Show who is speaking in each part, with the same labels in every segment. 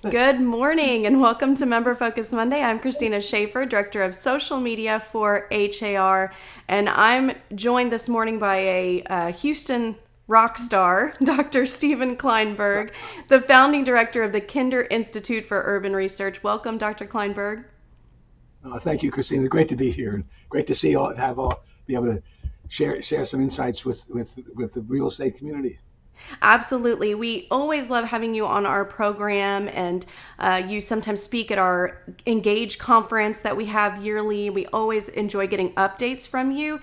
Speaker 1: Good morning and welcome to Member Focus Monday. I'm Christina Schaefer, Director of Social Media for HAR, and I'm joined this morning by a Houston rock star, Dr. Stephen Klineberg, the founding director of the Kinder Institute for Urban Research. Welcome, Dr. Klineberg.
Speaker 2: Thank you, Christina. Great to be here, and great to see you all, be able to share some insights with the real estate community.
Speaker 1: Absolutely. We always love having you on our program, and you sometimes speak at our Engage conference that we have yearly. We always enjoy getting updates from you.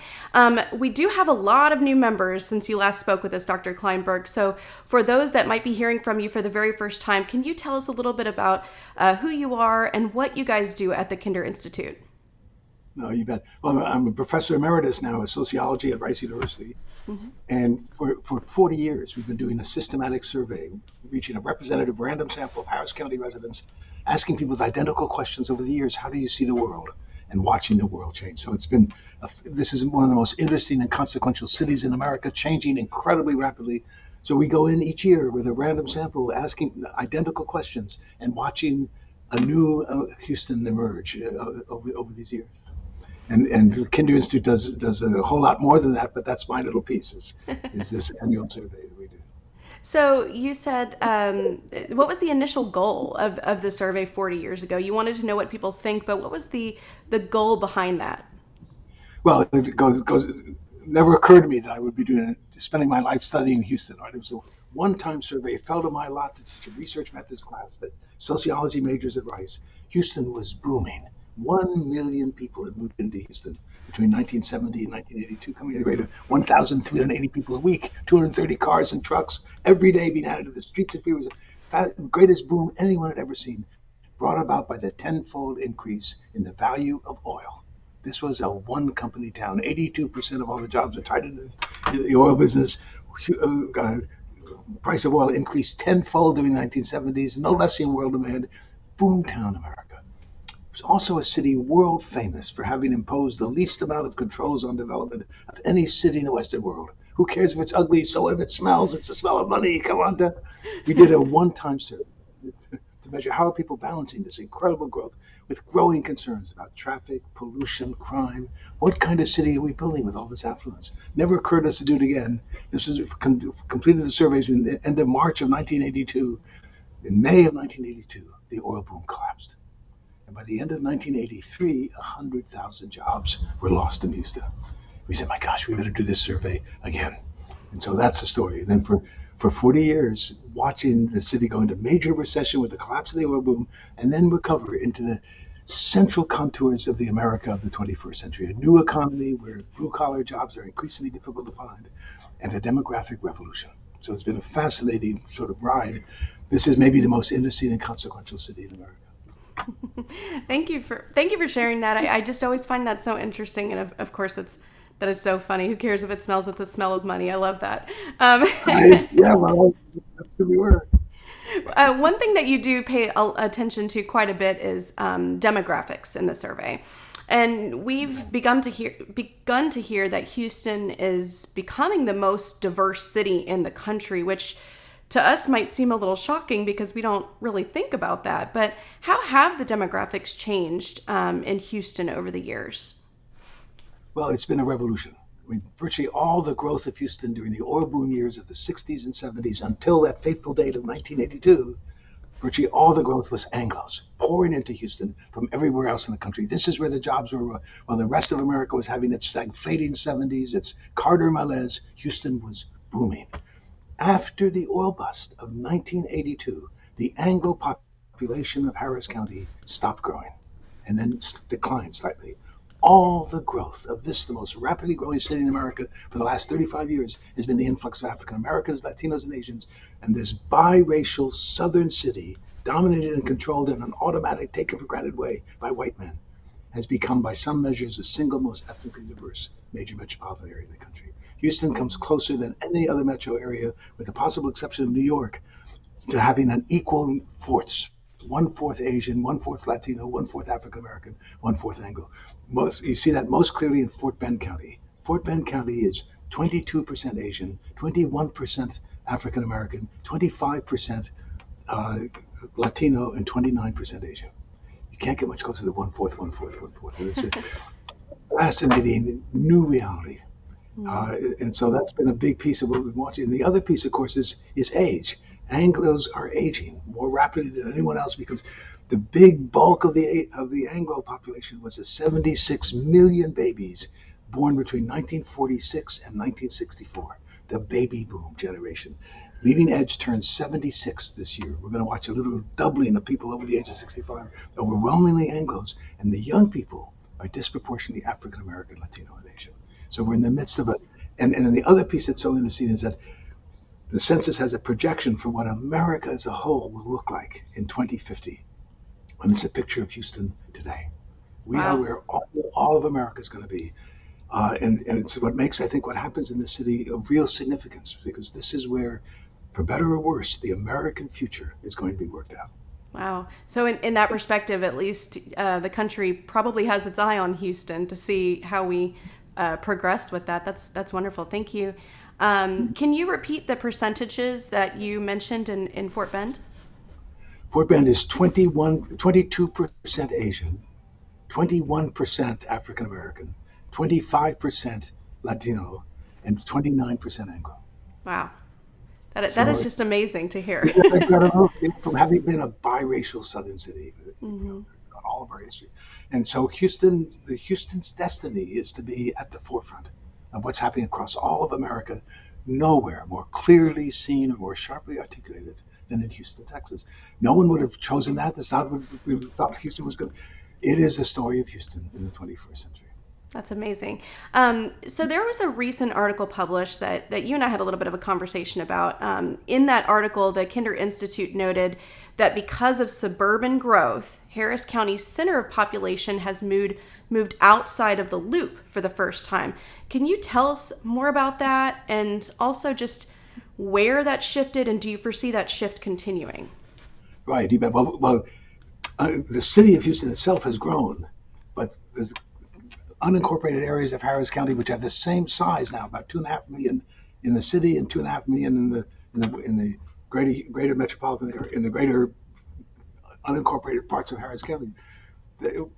Speaker 1: We do have a lot of new members since you last spoke with us, Dr. Klineberg. So, for those that might be hearing from you for the very first time, can you tell us a little bit about who you are and what you guys do at the Kinder Institute?
Speaker 2: No, you bet. Well, I'm a professor emeritus now of sociology at Rice University.
Speaker 1: Mm-hmm.
Speaker 2: And for 40 years, we've been doing a systematic survey, reaching a representative random sample of Harris County residents, asking people identical questions over the years. How do you see the world? And watching the world change. So this is one of the most interesting and consequential cities in America, changing incredibly rapidly. So we go in each year with a random sample, asking identical questions and watching a new Houston emerge over these years. And the Kinder Institute does a whole lot more than that, but that's my little piece is this annual survey that we do.
Speaker 1: So you said, what was the initial goal of the survey 40 years ago? You wanted to know what people think, but what was the goal behind that?
Speaker 2: Well, it never occurred to me that I would be spending my life studying Houston. Right? It was a one-time survey. It fell to my lot to teach a research methods class that sociology majors at Rice. Houston was booming. 1 million people had moved into Houston between 1970 and 1982, coming at the rate of 1,380 people a week, 230 cars and trucks every day being added to the streets. It was the greatest boom anyone had ever seen, brought about by the tenfold increase in the value of oil. This was a one-company town. 82% of all the jobs are tied into the oil business. Price of oil increased tenfold during the 1970s, no less in world demand. Boomtown America. It was also a city world famous for having imposed the least amount of controls on development of any city in the Western world. Who cares if it's ugly? So what if it smells? It's the smell of money. Come on. We did a one-time survey to measure how are people balancing this incredible growth with growing concerns about traffic, pollution, crime. What kind of city are we building with all this affluence? Never occurred to us to do it again. This was completed the surveys in the end of March of 1982. In May of 1982, the oil boom collapsed. And by the end of 1983, 100,000 jobs were lost in Houston. We said, my gosh, we better do this survey again. And so that's the story. And then for 40 years, watching the city go into major recession with the collapse of the oil boom, and then recover into the central contours of the America of the 21st century, a new economy where blue-collar jobs are increasingly difficult to find, and a demographic revolution. So it's been a fascinating sort of ride. This is maybe the most interesting and consequential city in America.
Speaker 1: Thank you for sharing that. I just always find that so interesting, and of course that is so funny. Who cares if it smells? It's the smell of money. I love that.
Speaker 2: Well, that's who we were.
Speaker 1: One thing that you do pay attention to quite a bit is demographics in the survey. And we've begun to hear that Houston is becoming the most diverse city in the country, which to us might seem a little shocking because we don't really think about that. But how have the demographics changed in Houston over the years?
Speaker 2: Well, it's been a revolution. I mean, virtually all the growth of Houston during the oil boom years of the 60s and 70s until that fateful date of 1982, virtually all the growth was Anglos pouring into Houston from everywhere else in the country. This is where the jobs were. While the rest of America was having its stagflating 70s, its Carter malaise, Houston was booming. After the oil bust of 1982, the Anglo population of Harris County stopped growing and then declined slightly. All the growth of this, the most rapidly growing city in America for the last 35 years, has been the influx of African Americans, Latinos, and Asians. And this biracial southern city, dominated and controlled in an automatic, taken for granted way by white men, has become, by some measures, the single most ethnically diverse major metropolitan area in the country. Houston comes closer than any other metro area, with the possible exception of New York, to having an equal fourths. 1/4 Asian, 1/4 Latino, 1/4 African American, 1/4 Anglo. You see that most clearly in Fort Bend County. Fort Bend County is 22% Asian, 21% African American, 25% Latino, and 29% Asian. You can't get much closer to one fourth, one fourth, one fourth. And it's a fascinating new reality. And so that's been a big piece of what we've been watching. And the other piece, of course, is age. Anglos are aging more rapidly than anyone else because the big bulk of the Anglo population was the 76 million babies born between 1946 and 1964, the baby boom generation. Leading Edge turns 76 this year. We're going to watch a little doubling of people over the age of 65, overwhelmingly Anglos, and the young people are disproportionately African American, Latino, and Asian. So we're in the midst of and then the other piece that's so interesting is that the census has a projection for what America as a whole will look like in 2050. And it's a picture of Houston today. We are where all of America is going to be. And it's what makes, I think, what happens in this city of real significance, because this is where, for better or worse, the American future is going to be worked out.
Speaker 1: Wow. So in that perspective, at least the country probably has its eye on Houston to see how we progress with that. That's wonderful. Thank you. Can you repeat the percentages that you mentioned in Fort Bend?
Speaker 2: Fort Bend is 22% Asian, 21% African American, 25% Latino, and 29% Anglo.
Speaker 1: Wow. That is just amazing to hear.
Speaker 2: From having been a biracial southern city, all of our history. And so Houston's destiny is to be at the forefront of what's happening across all of America. Nowhere more clearly seen or more sharply articulated than in Houston, Texas. No one would have chosen that. That's not what we thought Houston was going to. It is the story of Houston in the 21st century.
Speaker 1: That's amazing. So there was a recent article published that you and I had a little bit of a conversation about. In that article, the Kinder Institute noted that because of suburban growth, Harris County's center of population has moved outside of the loop for the first time. Can you tell us more about that, and also just where that shifted, and do you foresee that shift continuing?
Speaker 2: Right. Well, the city of Houston itself has grown, but there's unincorporated areas of Harris County which are the same size now, about 2.5 million in the city and 2.5 million in the greater metropolitan area, in the greater unincorporated parts of Harris County. The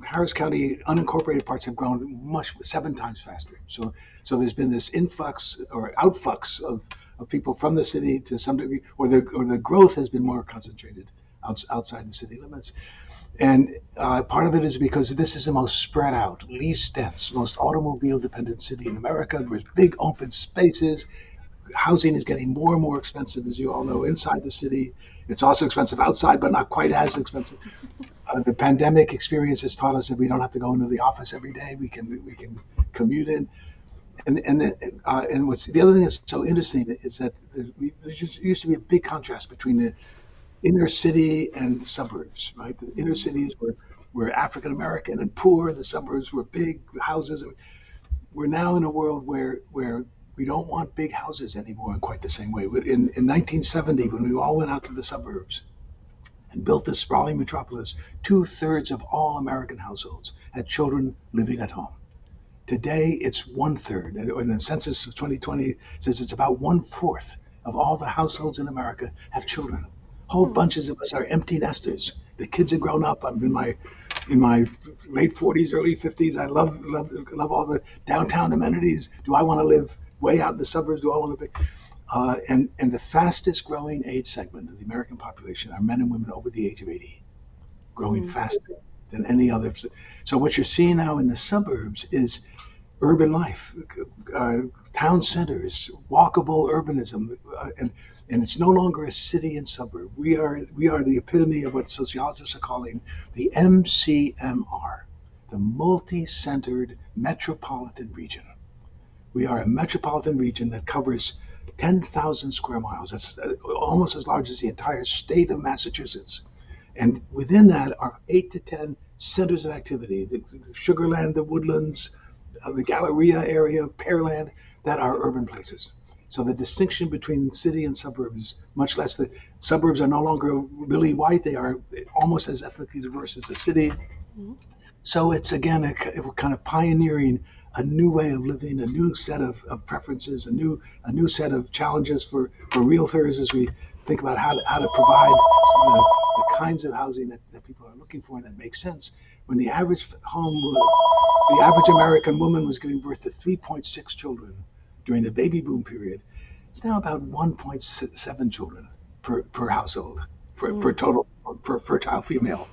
Speaker 2: Harris County unincorporated parts have grown 7 times faster. So there's been this influx or outflux of people from the city to some degree, or the growth has been more concentrated outside the city limits. And part of it is because this is the most spread out, least dense, most automobile dependent city in America. There's big open spaces. Housing is getting more and more expensive, as you all know, inside the city. It's also expensive outside, but not quite as expensive. The pandemic experience has taught us that we don't have to go into the office every day. We can commute in. And what's the other thing that's so interesting is that there used to be a big contrast between the inner city and suburbs, right? The inner cities were African American and poor, and the suburbs were big houses. We're now in a world where we don't want big houses anymore in quite the same way. In 1970, when we all went out to the suburbs and built this sprawling metropolis, 2/3 of all American households had children living at home. Today, it's 1/3, and the census of 2020 says it's about 1/4 of all the households in America have children. Whole bunches of us are empty nesters. The kids have grown up. I'm in my late 40s, early 50s. I love all the downtown amenities. Do I want to live way out in the suburbs? Do I want to be? And the fastest growing age segment of the American population are men and women over the age of 80, growing faster than any other. So what you're seeing now in the suburbs is urban life, town centers, walkable urbanism, and it's no longer a city and suburb. We are the epitome of what sociologists are calling the MCMR, the multi-centered metropolitan region. We are a metropolitan region that covers 10,000 square miles. That's almost as large as the entire state of Massachusetts. And within that are 8 to 10 centers of activity, the Sugarland, the Woodlands, the Galleria area, Pearland, that are urban places. So the distinction between city and suburbs is much less. The suburbs are no longer really white. They are almost as ethnically diverse as the city. So it's, again, a kind of pioneering a new way of living, a new set of preferences, a new set of challenges for realtors as we think about how to provide the kinds of housing that people are looking for and that makes sense. When the average the average American woman was giving birth to 3.6 children during the baby boom period, it's now about 1.7 children per household, per total, per fertile female.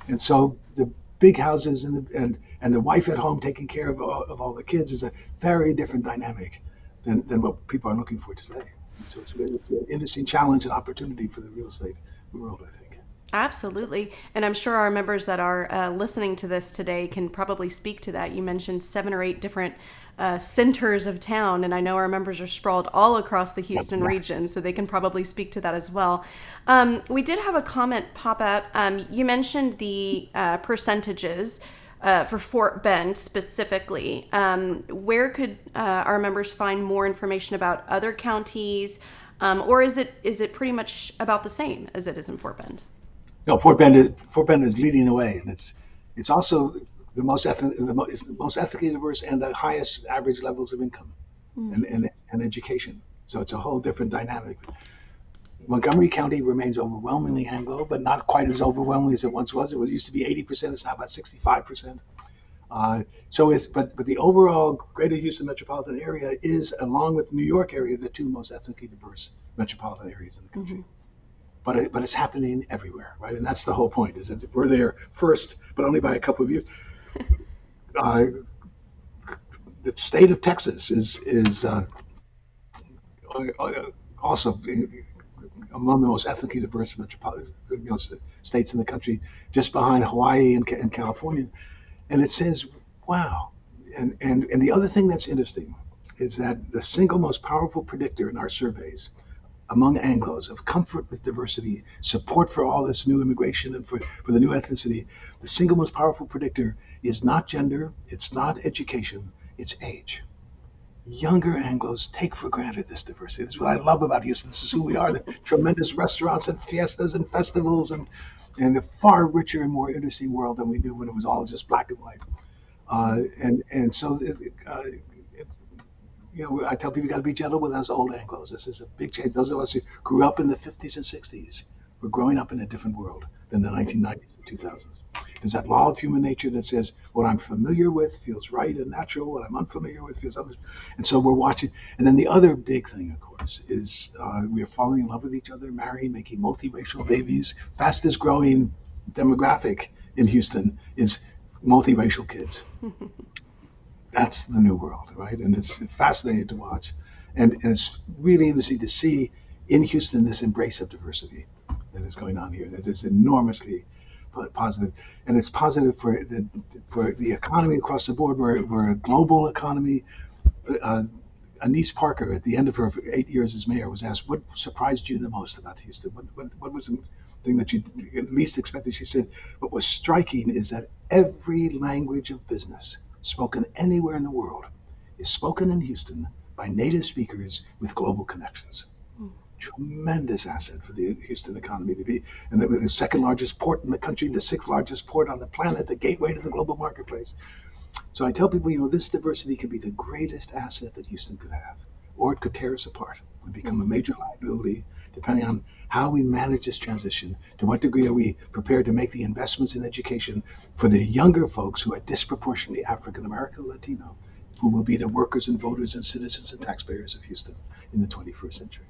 Speaker 2: And so the big houses and the wife at home taking care of all the kids is a very different dynamic than what people are looking for today. So it's an interesting challenge and opportunity for the real estate world, I think.
Speaker 1: Absolutely. And I'm sure our members that are listening to this today can probably speak to that. You mentioned 7 or 8 different centers of town, and I know our members are sprawled all across the Houston region, so they can probably speak to that as well. We did have a comment pop up. You mentioned the percentages for Fort Bend specifically. Where could our members find more information about other counties, or is it pretty much about the same as it is in Fort Bend?
Speaker 2: No, Fort Bend is leading the way, and it's also the most ethically diverse and the highest average levels of income and education. So it's a whole different dynamic. Montgomery County remains overwhelmingly Anglo, but not quite as overwhelming as it once was. It used to be 80%. It's now about 65%. But the overall Greater Houston metropolitan area is, along with the New York area, the 2 most ethnically diverse metropolitan areas in the country. But it's happening everywhere, right? And that's the whole point, is that we're there first, but only by a couple of years. The state of Texas is also among the most ethnically diverse metropolitan states in the country, just behind Hawaii and California. And it says, wow. And the other thing that's interesting is that the single most powerful predictor in our surveys among Anglos of comfort with diversity, support for all this new immigration and for the new ethnicity, the single most powerful predictor is not gender, it's not education, it's age. Younger Anglos take for granted this diversity. This is what I love about Houston. This is who we are, the tremendous restaurants and fiestas and festivals and a far richer and more interesting world than we knew when it was all just black and white. So I tell people you got to be gentle with us old Anglos. This is a big change. Those of us who grew up in the 50s and 60s, we're growing up in a different world than the 1990s and 2000s. There's that law of human nature that says what I'm familiar with feels right and natural, what I'm unfamiliar with feels other. And so we're watching. And then the other big thing, of course, is we are falling in love with each other, marrying, making multiracial babies. Fastest growing demographic in Houston is multiracial kids. That's the new world, right? And it's fascinating to watch. And it's really interesting to see in Houston this embrace of diversity that is going on here. That is enormously positive. And it's positive for the economy across the board. We're a global economy. Anise Parker, at the end of her 8 years as mayor, was asked, what surprised you the most about Houston? What was the thing that you least expected? She said, what was striking is that every language of business spoken anywhere in the world is spoken in Houston by native speakers with global connections. Tremendous asset for the Houston economy to be, and the second largest port in the country, the 6th largest port on the planet, the gateway to the global marketplace. So I tell people, this diversity could be the greatest asset that Houston could have, or it could tear us apart and become a major liability, depending on how we manage this transition. To what degree are we prepared to make the investments in education for the younger folks who are disproportionately African American and Latino, who will be the workers and voters and citizens and taxpayers of Houston in the 21st century.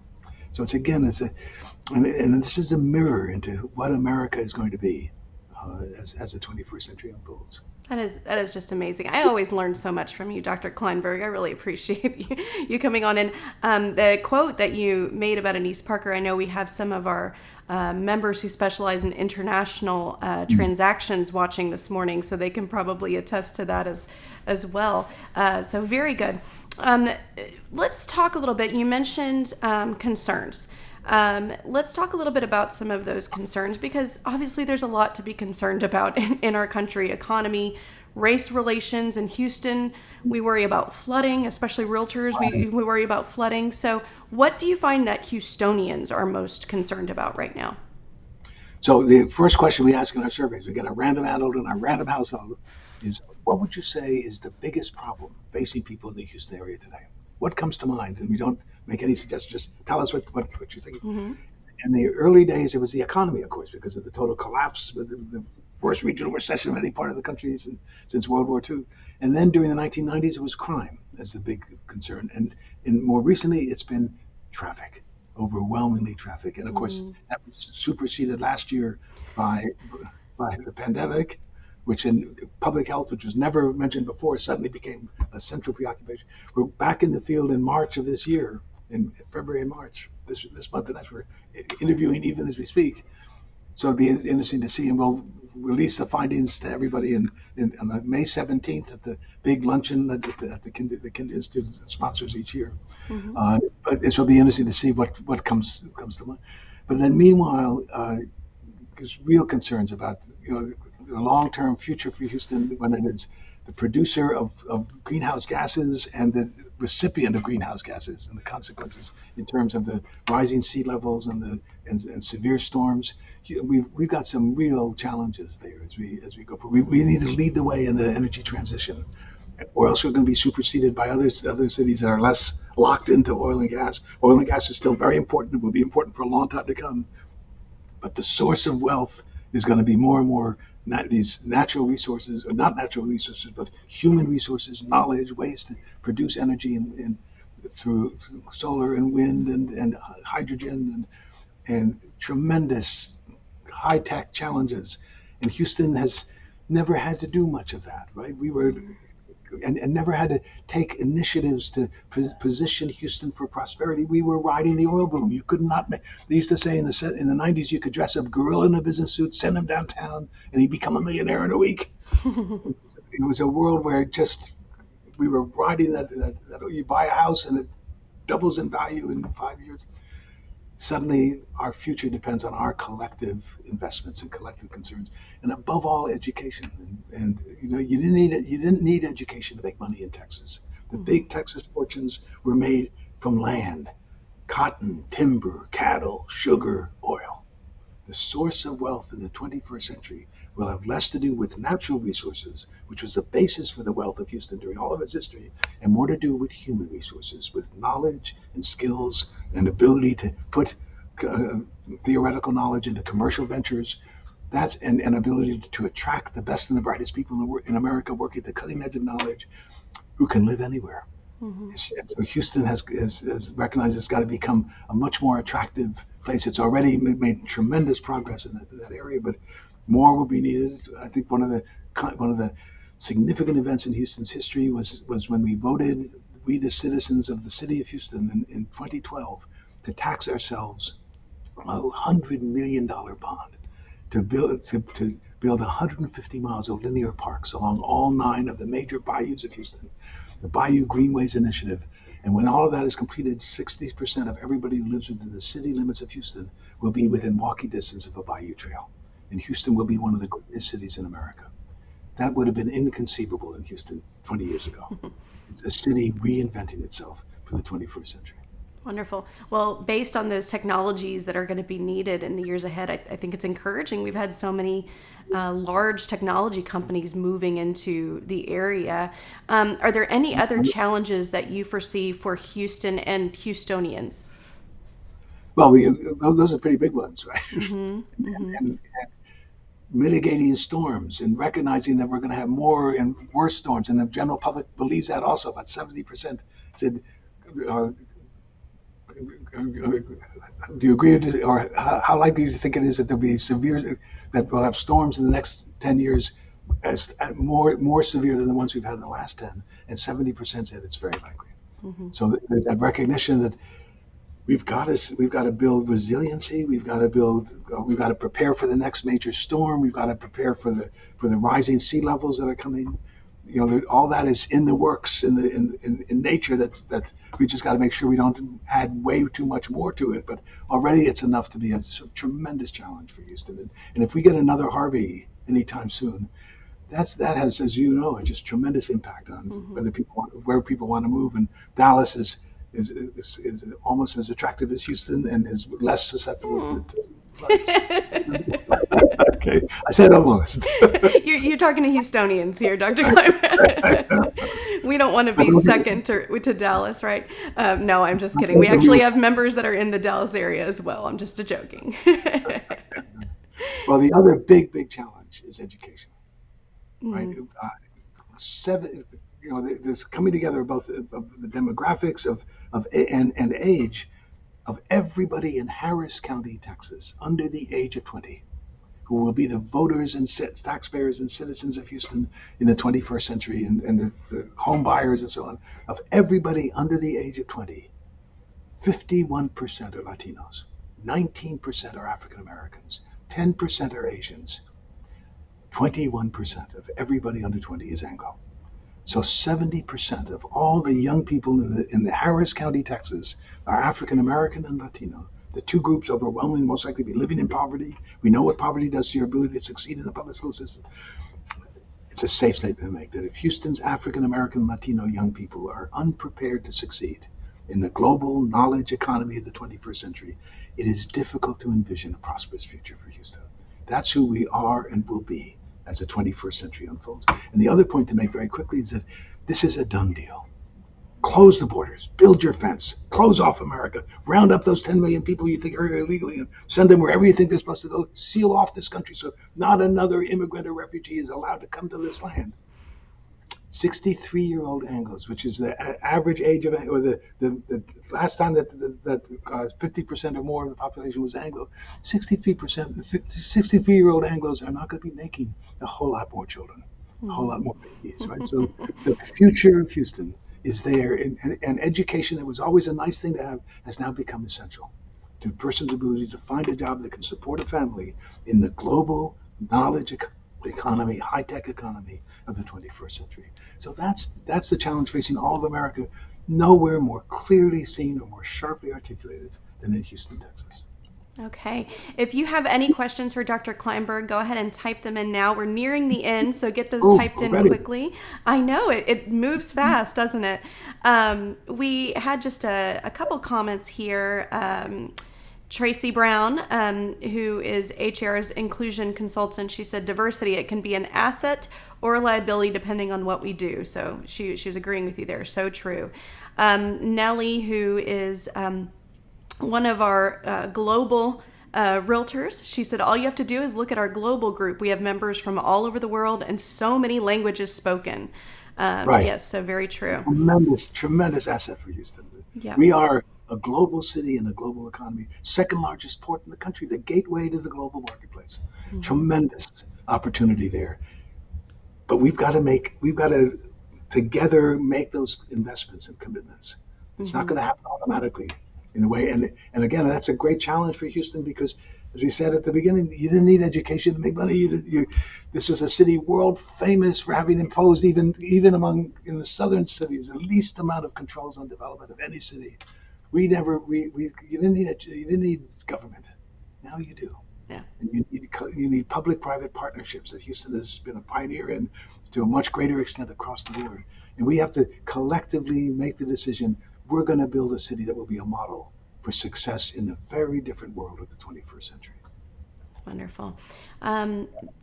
Speaker 2: So and this is a mirror into what America is going to be as the 21st century unfolds.
Speaker 1: That is just amazing. I always learn so much from you, Dr. Klineberg. I really appreciate you coming on. And the quote that you made about Anise Parker, I know we have some of our members who specialize in international transactions watching this morning, so they can probably attest to that as well. So very good. Let's talk a little bit. You mentioned concerns. Let's talk a little bit about some of those concerns, because obviously there's a lot to be concerned about in our country: economy, race relations. In Houston, we worry about flooding, especially realtors. We worry about flooding. So what do you find that Houstonians are most concerned about right now?
Speaker 2: So the first question we ask in our surveys, we get a random adult and a random household, is what would you say is the biggest problem facing people in the Houston area today? What comes to mind? And we don't make any suggestions. Just tell us what you think.
Speaker 1: Hmm.
Speaker 2: In the early days, it was the economy, of course, because of the total collapse with the worst regional recession of any part of the country since World War II. And then during the 1990s, it was crime as the big concern. And more recently, it's been traffic, overwhelmingly traffic. And of course, that was superseded last year by the pandemic, which in public health, which was never mentioned before, suddenly became a central preoccupation. We're back in the field in March of this year, in February and March this month, and that's we're interviewing even as we speak. So it'd be interesting to see, and we'll release the findings to everybody on the May 17th at the big luncheon that the Kinder Institute sponsors each year.
Speaker 1: Hmm.
Speaker 2: But it'll be interesting to see what comes to mind. But then meanwhile, there's real concerns about the long-term future for Houston when it is the producer of greenhouse gases and the recipient of greenhouse gases, and the consequences in terms of the rising sea levels and severe storms. We've got some real challenges there as we go forward. We need to lead the way in the energy transition, or else we're going to be superseded by other cities that are less locked into oil and gas. Oil and gas is still very important. It will be important for a long time to come. But the source of wealth is going to be more and more these natural resources, or not natural resources, but human resources, knowledge, ways to produce energy through solar and wind and hydrogen and tremendous high-tech challenges. And Houston has never had to do much of that, right? We were and never had to take initiatives to position Houston for prosperity. We were riding the oil boom. You could not make. They used to say in the 90s, you could dress up gorilla in a business suit, send him downtown, and he'd become a millionaire in a week. It was a world where just we were riding that you buy a house and it doubles in value in 5 years. Suddenly, our future depends on our collective investments and collective concerns, and above all, education. And you didn't need education to make money in Texas. The big Texas fortunes were made from land, cotton, timber, cattle, sugar, oil. The source of wealth in the 21st century will have less to do with natural resources, which was the basis for the wealth of Houston during all of its history, and more to do with human resources, with knowledge and skills and ability to put theoretical knowledge into commercial ventures. That's an ability to attract the best and the brightest people in America working at the cutting edge of knowledge who can live anywhere.
Speaker 1: Hmm.
Speaker 2: So Houston has recognized it's got to become a much more attractive place. It's already made tremendous progress in that area, but more will be needed. I think one of the significant events in Houston's history was when we the citizens of the city of Houston in 2012, to tax ourselves $100 million bond to build 150 miles of linear parks along all 9 of the major bayous of Houston, the Bayou Greenways Initiative. And when all of that is completed, 60% of everybody who lives within the city limits of Houston will be within walking distance of a bayou trail. And Houston will be one of the greatest cities in America. That would have been inconceivable in Houston 20 years ago. It's a city reinventing itself for the 21st century.
Speaker 1: Wonderful. Well, based on those technologies that are going to be needed in the years ahead, I think it's encouraging. We've had so many large technology companies moving into the area. Are there any other challenges that you foresee for Houston and Houstonians?
Speaker 2: Well, those are pretty big ones, right?
Speaker 1: Mm-hmm. Mm-hmm.
Speaker 2: and mitigating storms and recognizing that we're going to have more and worse storms. And the general public believes that also. About 70% said, do you agree, or how likely do you think it is that there'll be that we'll have storms in the next 10 years as more severe than the ones we've had in the last 10? And 70% said it's very likely.
Speaker 1: Mm-hmm.
Speaker 2: So that recognition that we've got to build resiliency. We've got to prepare for the next major storm. We've got to prepare for the rising sea levels that are coming. All that is in the works in nature. That we just got to make sure we don't add way too much more to it. But already it's enough to be a tremendous challenge for Houston. And if we get another Harvey anytime soon, that has, as you know, just tremendous impact on where people want to move. And Dallas is almost as attractive as Houston and is less susceptible to floods. Okay, I said almost.
Speaker 1: You're talking to Houstonians here, Dr. Klineberg. We don't want to be second to Dallas, right? No, I'm just kidding. We actually have members that are in the Dallas area as well. I'm just joking.
Speaker 2: Well, the other big challenge is education, right? Seven, there's coming together both of the demographics and age of everybody in Harris County, Texas, under the age of 20, who will be the voters and taxpayers and citizens of Houston in the 21st century, and the home buyers and so on. Of everybody under the age of 20, 51% are Latinos, 19% are African Americans, 10% are Asians, 21% of everybody under 20 is Anglo. So 70% of all the young people in the Harris County, Texas, are African American and Latino. The two groups overwhelmingly most likely to be living in poverty. We know what poverty does to your ability to succeed in the public school system. It's a safe statement to make that if Houston's African American and Latino young people are unprepared to succeed in the global knowledge economy of the 21st century, it is difficult to envision a prosperous future for Houston. That's who we are and will be as the 21st century unfolds. And the other point to make very quickly is that this is a done deal. Close the borders, build your fence, close off America, round up those 10 million people you think are here illegally and send them wherever you think they're supposed to go, seal off this country so not another immigrant or refugee is allowed to come to this land. 63-year-old Anglos, which is the average age of, or the last time that 50% or more of the population was Anglo, 63-year-old Anglos are not going to be making a whole lot more children, a whole lot more babies, right? So the future of Houston is there, and education that was always a nice thing to have has now become essential to a person's ability to find a job that can support a family in the global knowledge economy, high-tech economy of the 21st century. So that's the challenge facing all of America, nowhere more clearly seen or more sharply articulated than in Houston, Texas.
Speaker 1: Okay. If you have any questions for Dr. Klineberg, go ahead and type them in now. We're nearing the end, so get those typed in quickly. I know it moves fast, doesn't it? We had just a couple comments here. Tracy Brown, who is HR's inclusion consultant, she said diversity, it can be an asset or a liability depending on what we do. So she's agreeing with you there. So true. Nellie, who is one of our global realtors, she said all you have to do is look at our global group. We have members from all over the world and so many languages spoken.
Speaker 2: Right.
Speaker 1: Yes, so very true.
Speaker 2: Tremendous asset for Houston.
Speaker 1: Yeah.
Speaker 2: We are a global city and a global economy, second largest port in the country, the gateway to the global marketplace. Mm-hmm. Tremendous opportunity there. But we've got to together make those investments and commitments. It's not going to happen automatically in the way. And again, that's a great challenge for Houston because, as we said at the beginning, you didn't need education to make money. This is a city world famous for having imposed even among in the southern cities the least amount of controls on development of any city. You didn't need government. Now you do.
Speaker 1: Yeah.
Speaker 2: And you need public-private partnerships that Houston has been a pioneer in to a much greater extent across the board. And we have to collectively make the decision, we're going to build a city that will be a model for success in the very different world of the 21st century.
Speaker 1: Wonderful.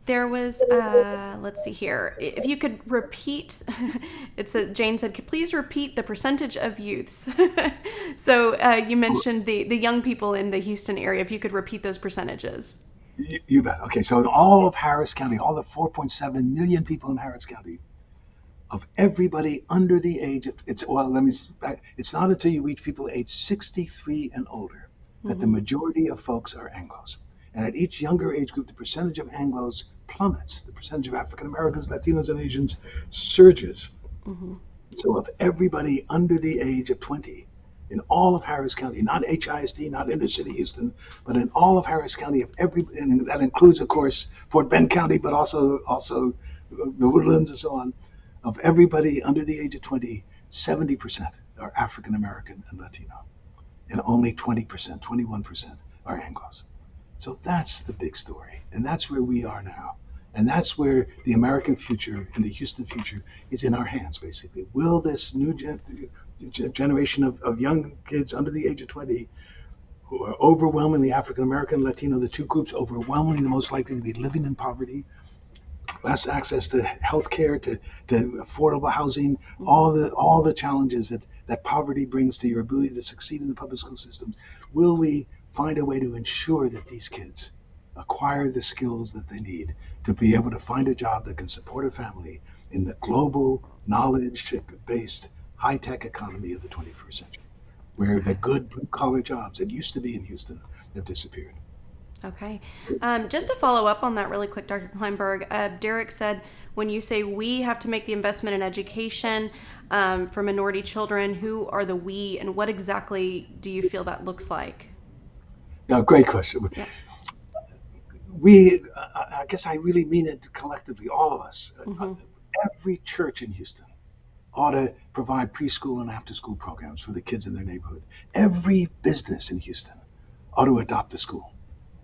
Speaker 1: There was, let's see here. If you could repeat, Jane said, please repeat the percentage of youths. So you mentioned the young people in the Houston area. If you could repeat those percentages.
Speaker 2: You bet. Okay, so in all of Harris County, all the 4.7 million people in Harris County, of everybody under the age of, it's not until you reach people age 63 and older that the majority of folks are Anglos. And at each younger age group, the percentage of Anglos plummets. The percentage of African Americans, Latinos, and Asians surges. Mm-hmm. So of everybody under the age of 20 in all of Harris County, not HISD, not inner city Houston, but in all of Harris County, and that includes, of course, Fort Bend County, but also the Woodlands and so on, of everybody under the age of 20, 70% are African American and Latino. And only 20%, 21% are Anglos. So that's the big story, and that's where we are now, and that's where the American future and the Houston future is in our hands, basically. Will this new generation of young kids under the age of 20 who are overwhelmingly African American, Latino, the two groups overwhelmingly the most likely to be living in poverty, less access to health care, to affordable housing, all the challenges that poverty brings to your ability to succeed in the public school system. Will we find a way to ensure that these kids acquire the skills that they need to be able to find a job that can support a family in the global knowledge-based high-tech economy of the 21st century, where the good blue-collar jobs that used to be in Houston have disappeared?
Speaker 1: Okay. Just to follow up on that really quick, Dr. Kleinberg, Derek said, when you say we have to make the investment in education for minority children, who are the we, and what exactly do you feel that looks like?
Speaker 2: Yeah, great question.
Speaker 1: Yeah.
Speaker 2: I guess I really mean it collectively, all of us. Every church in Houston ought to provide preschool and after-school programs for the kids in their neighborhood. Every business in Houston ought to adopt a school,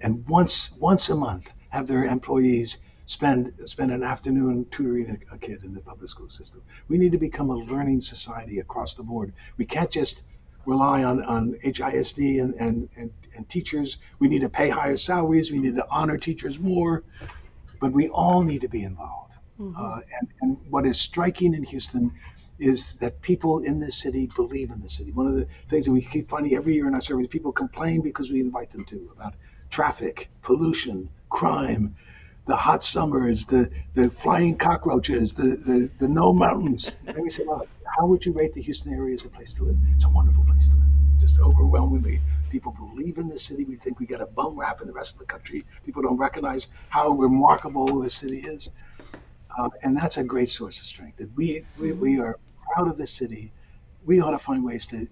Speaker 2: and once a month have their employees spend an afternoon tutoring a kid in the public school system. We need to become a learning society across the board. We can't just rely on HISD and teachers. We need to pay higher salaries. We need to honor teachers more, but we all need to be involved. And what is striking in Houston is that people in this city believe in the city. One of the things that we keep finding every year in our surveys, people complain because we invite them to, about traffic, pollution, crime, the hot summers, the flying cockroaches, the no mountains. And we say, well, how would you rate the Houston area as a place to live? It's a wonderful place to live. Just overwhelmingly, people believe in the city. We think we got a bum rap in the rest of the country. People don't recognize how remarkable the city is. And that's a great source of strength. That we are proud of the city. We ought to find ways to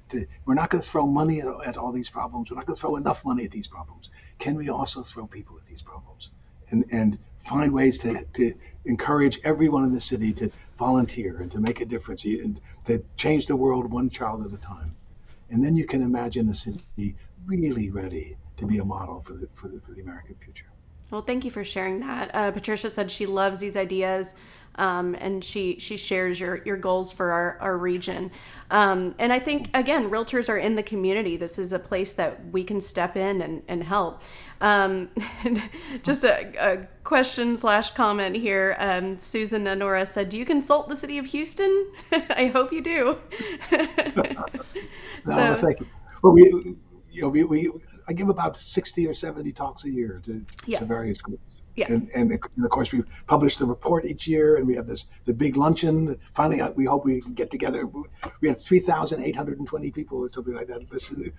Speaker 2: we're not going to throw money at all these problems. We're not going to throw enough money at these problems. Can we also throw people at these problems? And find ways to encourage everyone in the city to volunteer and to make a difference and to change the world one child at a time. And then you can imagine a city really ready to be a model for the American future.
Speaker 1: Well, thank you for sharing that. Patricia said she loves these ideas, and she shares your goals for our region. And I think, again, realtors are in the community. This is a place that we can step in and help. Just a question / comment here. Susan Nora said, do you consult the city of Houston? I hope you do.
Speaker 2: No, thank you. Well, I give about 60 or 70 talks a year to various groups.
Speaker 1: Yeah.
Speaker 2: And of course, we publish the report each year, and we have the big luncheon. Finally, we hope we can get together. We had 3,820 people or something like that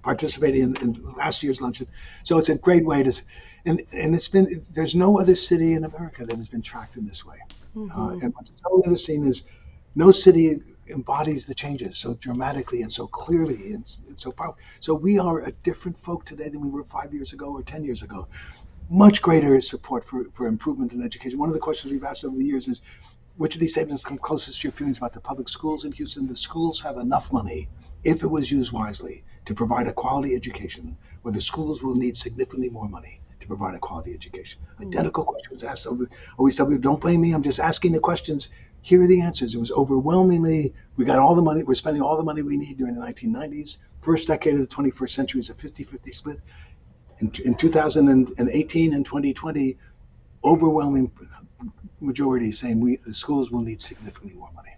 Speaker 2: participating in last year's luncheon. So it's a great way to, and there's no other city in America that has been tracked in this way. And what's so interesting is no city embodies the changes so dramatically and so clearly and so powerful. So we are a different folk today than we were 5 years ago or 10 years ago. Much greater support for improvement in education. One of the questions we've asked over the years is, which of these statements come closest to your feelings about the public schools in Houston? The schools have enough money, if it was used wisely, to provide a quality education, where the schools will need significantly more money to provide a quality education. Identical questions asked over. Always tell people, don't blame me, I'm just asking the questions. Here are the answers. It was overwhelmingly, we got all the money, we're spending all the money we need during the 1990s. First decade of the 21st century is a 50-50 split. In 2018 and 2020, overwhelming majority saying the schools will need significantly more money.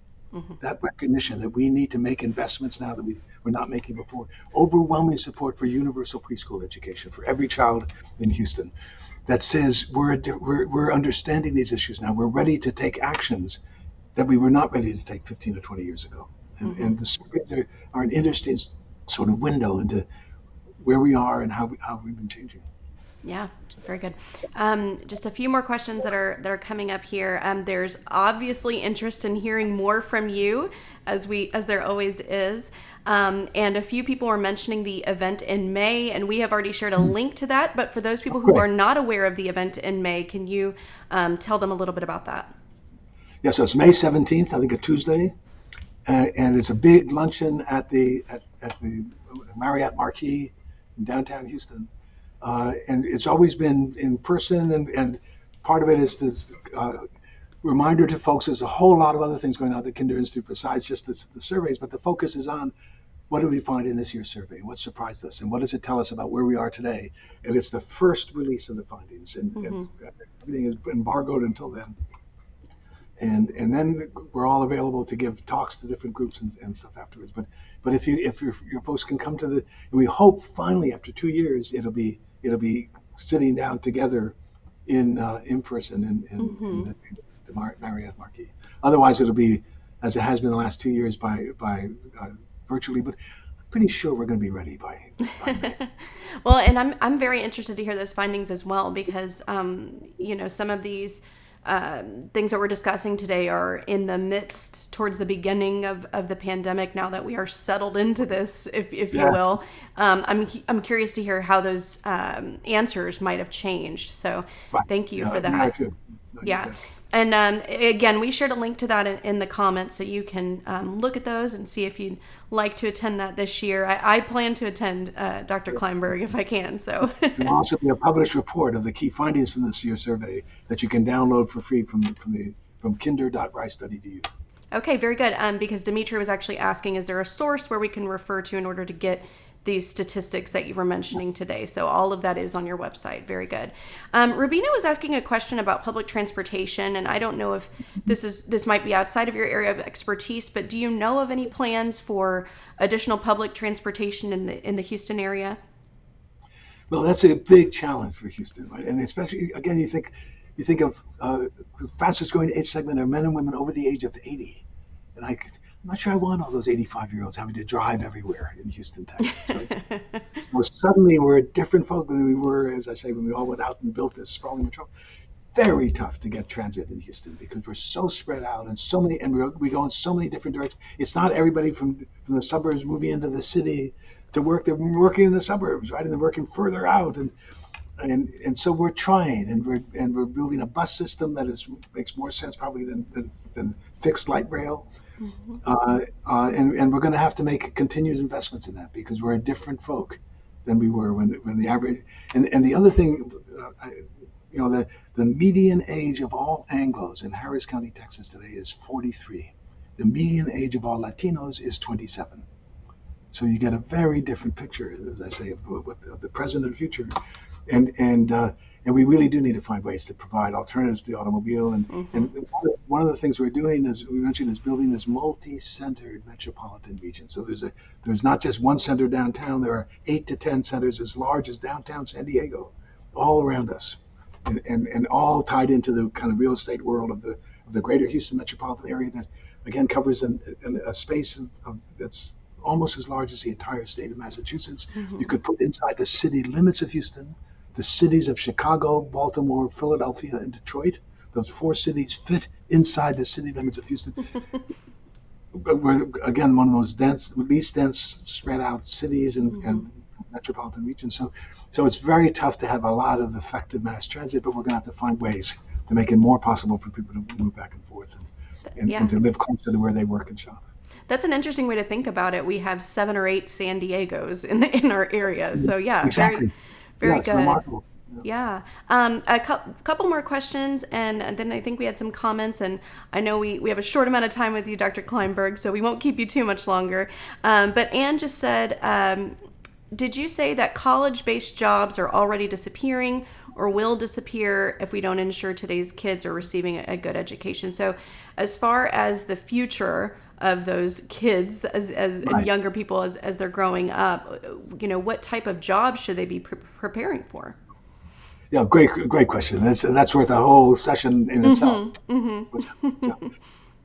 Speaker 2: That recognition that we need to make investments now that we're not making before. Overwhelming support for universal preschool education for every child in Houston. That says we're understanding these issues now. We're ready to take actions that we were not ready to take 15 or 20 years ago. And the surveys are an interesting sort of window into where we are and how we've been changing.
Speaker 1: Yeah, very good. Just a few more questions that are coming up here. There's obviously interest in hearing more from you, as there always is. And a few people were mentioning the event in May, and we have already shared a link to that. But for those people who are not aware of the event in May, can you tell them a little bit about that?
Speaker 2: Yeah, so it's May 17th, I think a Tuesday, and it's a big luncheon at the Marriott Marquis in downtown Houston. And it's always been in person, and part of it is this reminder to folks there's a whole lot of other things going on at the Kinder Institute besides just the surveys, but the focus is on what did we find in this year's survey? What surprised us? And what does it tell us about where we are today? And it's the first release of the findings, and everything is embargoed until then. And then we're all available to give talks to different groups and stuff afterwards. But if your folks can come to the, we hope finally after 2 years it'll be sitting down together in person in the Marriott Marquis. Otherwise it'll be, as it has been the last 2 years, by virtually. But I'm pretty sure we're going to be ready by May.
Speaker 1: Well, and I'm very interested to hear those findings as well, because some of these things that we're discussing today are in the midst, towards the beginning of the pandemic, now that we are settled into this, if you will. I'm curious to hear how those answers might have changed. So thank you for that.
Speaker 2: Too.
Speaker 1: Yeah. And again, we shared a link to that in the comments, so you can look at those and see if you'd like to attend that this year. I plan to attend, Dr. Klineberg, if I can. So
Speaker 2: there'll also be a published report of the key findings from this year's survey that you can download for free from kinder.rice.edu.
Speaker 1: Okay, very good. Because Dimitri was actually asking, is there a source where we can refer to in order to get these statistics that you were mentioning today? So all of that is on your website. Very good. Rubina was asking a question about public transportation, and I don't know if this might be outside of your area of expertise, but do you know of any plans for additional public transportation in the Houston area?
Speaker 2: Well, that's a big challenge for Houston, right? And especially, again, you think of the fastest growing age segment are men and women over the age of 80, and I'm not sure I want all those 85-year-olds having to drive everywhere in Houston, Texas. Right? So suddenly we're a different folk than we were, as I say, when we all went out and built this sprawling metro. Very tough to get transit in Houston because we're so spread out and so many, and we go in so many different directions. It's not everybody from the suburbs moving into the city to work. They're working in the suburbs, right? And they're working further out, and so we're trying, and we're building a bus system that makes more sense probably than fixed light rail. And we're going to have to make continued investments in that because we're a different folk than we were when the average. And the other thing, the median age of all Anglos in Harris County, Texas today is 43. The median age of all Latinos is 27. So you get a very different picture, as I say, of the present and future. And we really do need to find ways to provide alternatives to the automobile. And one of the things we're doing, as we mentioned, is building this multi-centered metropolitan region. So there's not just one center downtown. There are 8 to 10 centers as large as downtown San Diego, all around us, and all tied into the kind of real estate world of the greater Houston metropolitan area that, again, covers a space that's almost as large as the entire state of Massachusetts. You could put inside the city limits of Houston the cities of Chicago, Baltimore, Philadelphia, and Detroit. Those 4 cities fit inside the city limits of Houston. But we're, again, one of those least dense, spread out cities and metropolitan regions. So it's very tough to have a lot of effective mass transit, but we're going to have to find ways to make it more possible for people to move back and forth and to live closer to where they work and shop.
Speaker 1: That's an interesting way to think about it. We have 7 or 8 San Diegos in our area. So yeah,
Speaker 2: exactly.
Speaker 1: Very good.
Speaker 2: Remarkable.
Speaker 1: Yeah. A couple more questions, and then I think we had some comments, and I know we have a short amount of time with you, Dr. Klineberg, so we won't keep you too much longer. But Anne just said, did you say that college-based jobs are already disappearing or will disappear if we don't ensure today's kids are receiving a good education? So as far as the future of those kids as and younger people as they're growing up, what type of jobs should they be preparing for?
Speaker 2: Yeah, great question. That's worth a whole session in itself.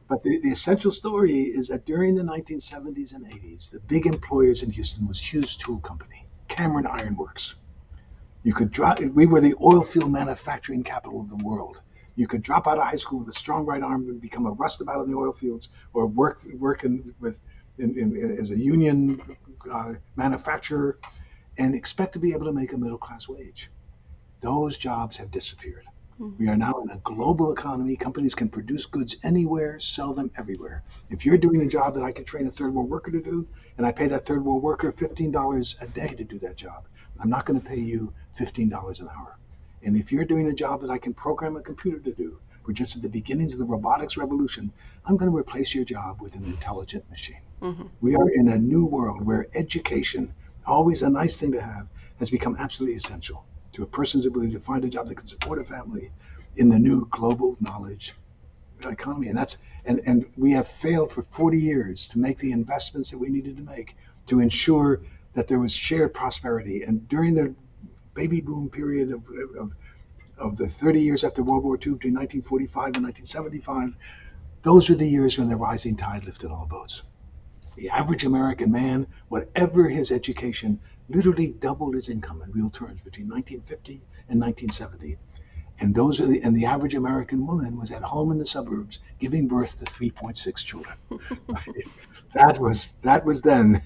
Speaker 2: But the essential story is that during the 1970s and 80s, the big employers in Houston was Hughes Tool Company, Cameron Iron Works. We were the oil field manufacturing capital of the world. You could drop out of high school with a strong right arm and become a roustabout in the oil fields, or work as a union manufacturer, and expect to be able to make a middle class wage. Those jobs have disappeared. We are now in a global economy. Companies can produce goods anywhere, sell them everywhere. If you're doing a job that I can train a third world worker to do, and I pay that third world worker $15 a day to do that job, I'm not going to pay you $15 an hour. And if you're doing a job that I can program a computer to do, We're just at the beginnings of the robotics revolution. I'm going to replace your job with an intelligent machine. We are in a new world where education, always a nice thing to have, has become absolutely essential to a person's ability to find a job that can support a family in the new global knowledge economy. And we have failed for 40 years to make the investments that we needed to make to ensure that there was shared prosperity. And during the baby boom period of the 30 years after World War II, between 1945 and 1975, those were the years when the rising tide lifted all boats. The average American man, whatever his education, literally doubled his income in real terms between 1950 and 1970. And the average American woman was at home in the suburbs giving birth to 3.6 children. Right? That was then.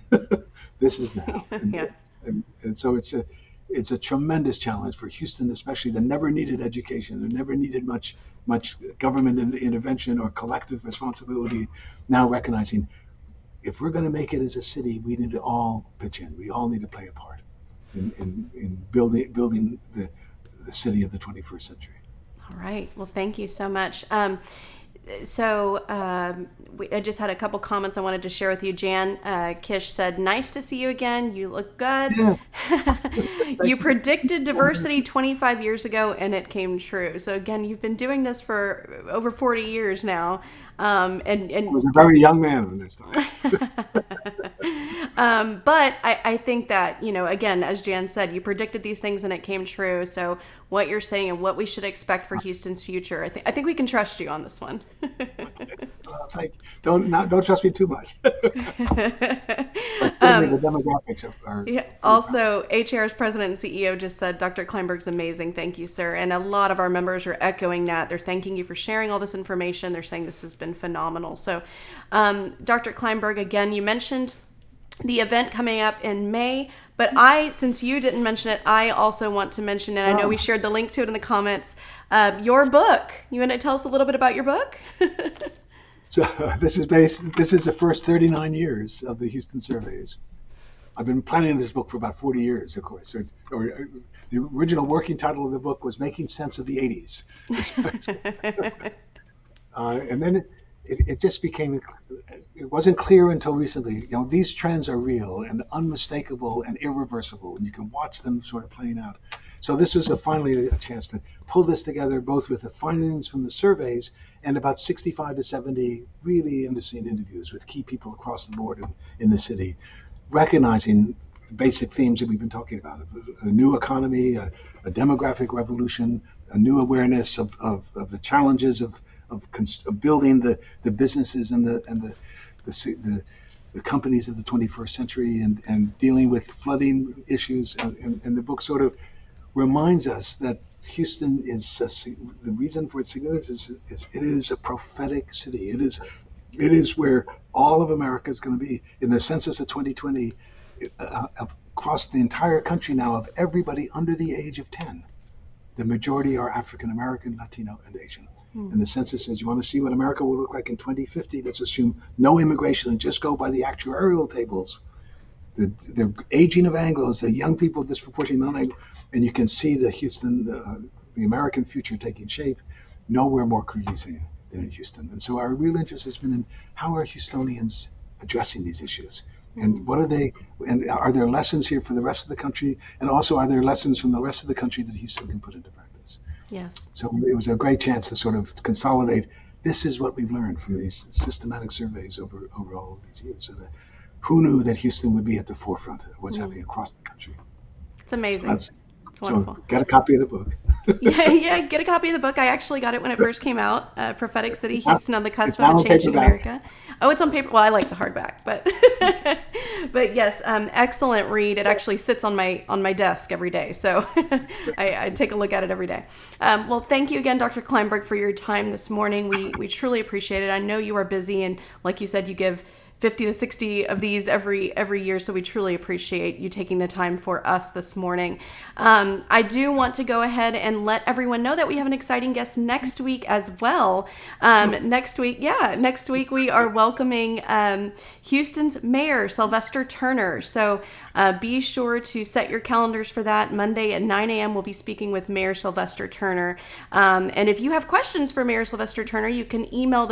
Speaker 2: This is now.
Speaker 1: Yeah.
Speaker 2: And so it's a tremendous challenge for Houston, especially, that never needed education, that never needed much government intervention or collective responsibility. Now recognizing, if we're going to make it as a city, we need to all pitch in. We all need to play a part in building the city of the 21st century.
Speaker 1: All right. Well, thank you so much. I just had a couple comments I wanted to share with you. Jan Kish said, "Nice to see you again. You look good."
Speaker 2: Yeah.
Speaker 1: You predicted diversity 25 years ago, and it came true. So again, you've been doing this for over 40 years now. And
Speaker 2: I was a very young man when this time.
Speaker 1: But I think that, again, as Jan said, you predicted these things and it came true. So what you're saying and what we should expect for Houston's future, I think we can trust you on this one.
Speaker 2: Don't trust me too much. But certainly the demographics are.
Speaker 1: Yeah. Also, HR's president and CEO just said, "Dr. Klineberg's amazing. Thank you, sir." And a lot of our members are echoing that. They're thanking you for sharing all this information. They're saying this has been phenomenal. So, Dr. Klineberg, again, you mentioned the event coming up in May, but since you didn't mention it, I also want to mention it. I know we shared the link to it in the comments. Your book. You want to tell us a little bit about your book?
Speaker 2: So this is the first 39 years of the Houston surveys. I've been planning this book for about 40 years, of course. Or the original working title of the book was Making Sense of the 80s. And then it just became, it wasn't clear until recently, these trends are real and unmistakable and irreversible, and you can watch them sort of playing out. So this was finally a chance to pull this together, both with the findings from the surveys and about 65 to 70 really interesting interviews with key people across the board in the city, recognizing the basic themes that we've been talking about: a new economy, a demographic revolution, a new awareness of the challenges of building the businesses and the companies of the 21st century, and dealing with flooding issues. And the book sort of reminds us that Houston the reason for its significance is it is a prophetic city. It is where all of America is going to be. In the census of 2020, across the entire country now, of everybody under the age of 10, the majority are African American, Latino, and Asian. And the census says, you want to see what America will look like in 2050? Let's assume no immigration and just go by the actuarial tables. The aging of Anglos, the young people disproportionately, and you can see the Houston, the American future taking shape nowhere more clearly seen than in Houston. And so our real interest has been in how are Houstonians addressing these issues, and what are they, and are there lessons here for the rest of the country, and also are there lessons from the rest of the country that Houston can put into practice?
Speaker 1: Yes.
Speaker 2: So it was a great chance to sort of consolidate. This is what we've learned from these systematic surveys over all of these years. And who knew that Houston would be at the forefront of what's happening across the country?
Speaker 1: It's amazing. It's wonderful.
Speaker 2: So get a copy of the book.
Speaker 1: yeah, get a copy of the book. I actually got it when it first came out. Prophetic City, Houston on the Cusp of a Changing America. Oh, it's on paper. Well, I like the hardback, but but yes, excellent read. It actually sits on my desk every day, so I take a look at it every day. Well, thank you again, Dr. Klineberg, for your time this morning. We truly appreciate it. I know you are busy, and like you said, you give 50 to 60 of these every year, so we truly appreciate you taking the time for us this morning. I do want to go ahead and let everyone know that we have an exciting guest next week as well. Next week we are welcoming Houston's Mayor Sylvester Turner. So be sure to set your calendars for that. Monday at 9 a.m. we'll be speaking with Mayor Sylvester Turner. And if you have questions for Mayor Sylvester Turner, you can email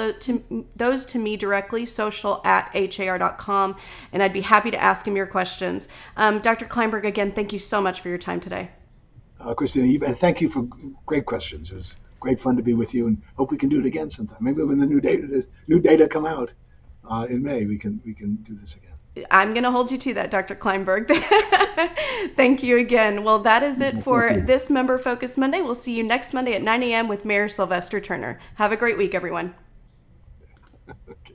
Speaker 1: those to me directly, social@har.com, and I'd be happy to ask him your questions. Dr. Klineberg, again, thank you so much for your time today.
Speaker 2: Christina, and thank you for great questions. It was great fun to be with you, and hope we can do it again sometime. Maybe when the new data come out in May, we can do this again.
Speaker 1: I'm going to hold you to that, Dr. Klineberg. Thank you again. Well, that is it for this Member Focus Monday. We'll see you next Monday at 9 a.m. with Mayor Sylvester Turner. Have a great week, everyone.
Speaker 2: Okay.